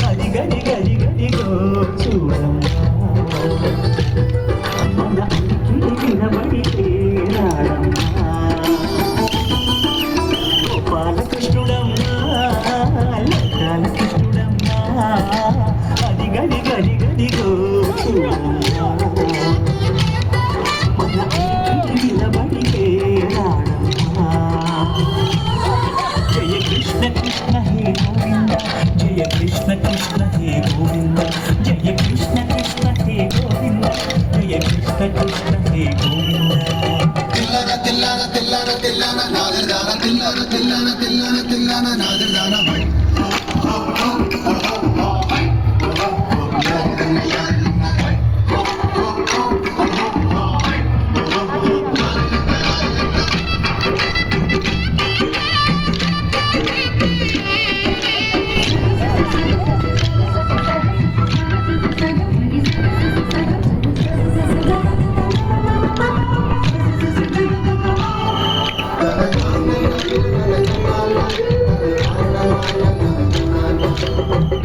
అది గడి గడి గడిగో చూడమ్మా వినబడితే రాడమ్మా గోపాలకృష్ణుడమ్మా లకాలకృష్ణుడమ్మా అది గడి గడి గడిగో చూడమ్మా వినబడితే రాడమ్మా జయ కృష్ణ కృష్ణ హే గోవింద జయ కృష్ణ కృష్ణ హే గోవింద జయ కృష్ణ కృష్ణ హే గోవింద జయ కృష్ణ కృష్ణ హే గోవింద తిల్లన తిల్లన తిల్లన తిల్లన నాదదాన తిల్లన తిల్లన తిల్లన తిల్లన నాదదాన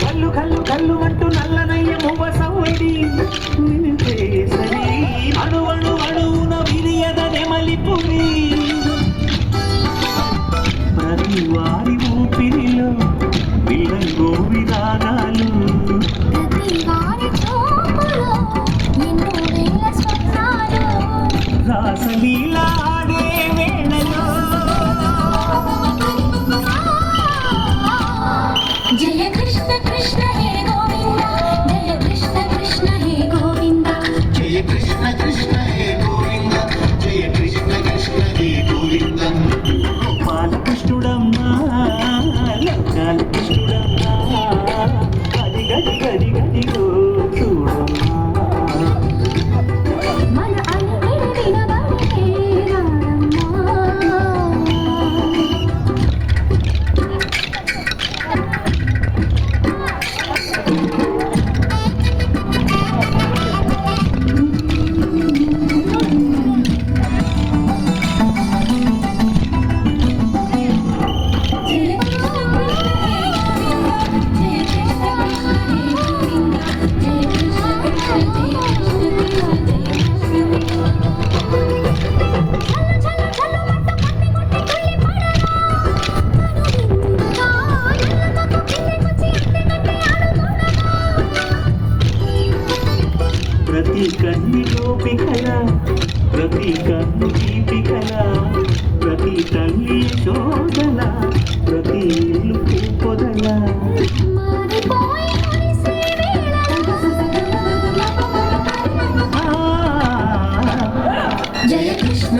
కల్లు కల్లు కల్లు అంటూ నల్లనయ్య మువ్వ సవ్వడి నిలిపేసరి అణు అణు అణువున విరియద నెమలిపురి ప్రతి వారి ఊపిరిలో విలంగో విధానాలు రాసలీలా ఆడే వేళలో జయ కృష్ణ కృష్ణ హే గోవింద జయ కృష్ణ కృష్ణ హే గోవింద జయ కృష్ణ కృష్ణ హే గోవింద జయ కృష్ణ కృష్ణ హే గోవింద గోపాలకృష్ణుడమ్మా లకాలకృష్ణుడమ్మా గడి గడి గడి గడిగో చూడమ్మా మన అలిగిడి వినబడితే రాడమ్మా ప్రతి కన్ని గోపికల ప్రతి కన్ను దీపికల ప్రతి తల్లి శోధల ప్రతి ఇల్లు పొదల జయ కృష్ణ